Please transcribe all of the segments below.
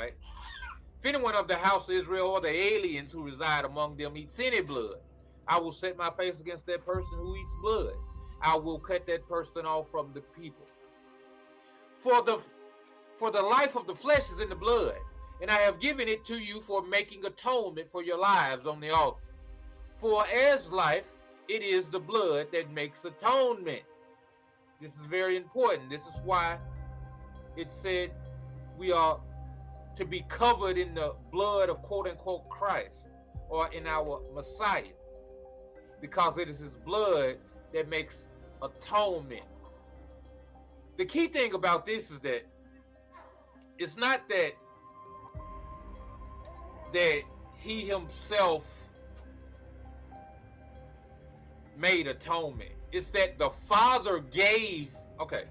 right? If anyone of the house of Israel or the aliens who reside among them eats any blood, I will set my face against that person who eats blood. I will cut that person off from the people. For the life of the flesh is in the blood, and I have given it to you for making atonement for your lives on the altar. For as life, it is the blood that makes atonement. This is very important. This is why it said we are to be covered in the blood of quote unquote Christ or in our Messiah, because it is his blood that makes atonement. The key thing about this is that it's not that he himself made atonement. It's that the Father gave. Okay.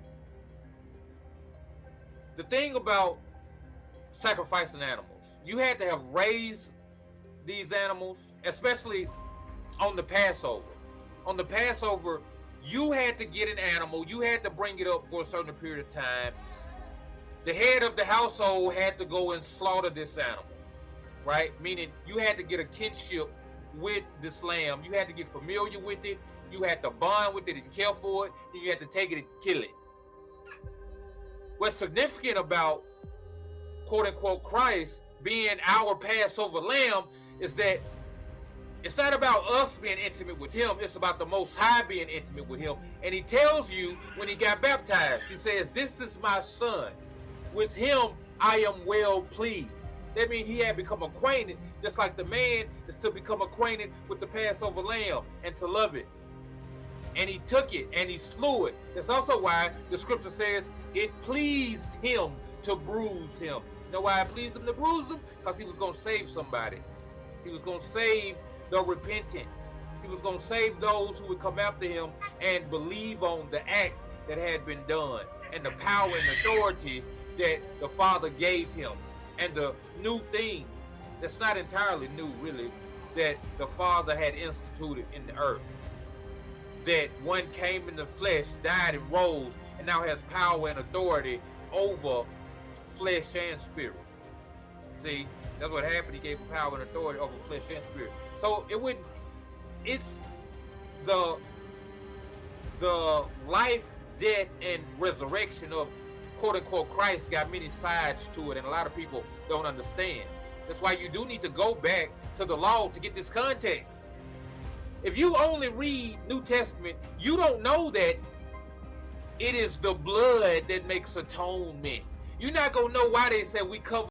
The thing about sacrificing animals, you had to have raised these animals, especially on the Passover. On the Passover, you had to get an animal, you had to bring it up for a certain period of time. The head of the household had to go and slaughter this animal, right? Meaning you had to get a kinship with this lamb. You had to get familiar with it. You had to bond with it and care for it. And you had to take it and kill it. What's significant about quote unquote Christ being our Passover lamb is that it's not about us being intimate with him. It's about the Most High being intimate with him. And he tells you when he got baptized, he says, "This is my son. With him I am well pleased." That means he had become acquainted, just like the man is to become acquainted with the Passover lamb and to love it. And he took it and he slew it. That's also why the scripture says it pleased him to bruise him. You know why it pleased him to bruise him? Because he was going to save somebody. He was going to save the repentant. He was going to save those who would come after him and believe on the act that had been done and the power and authority that the Father gave him, and the new thing that's not entirely new really, that the Father had instituted in the earth, that one came in the flesh, died and rose, and now has power and authority over flesh and spirit. See, that's what happened. He gave him power and authority over flesh and spirit. So it's the life, death, and resurrection of quote unquote Christ got many sides to it, and a lot of people don't understand. That's why you do need to go back to the law to get this context. If you only read New Testament, you don't know that it is the blood that makes atonement. You're not gonna know why they said we cover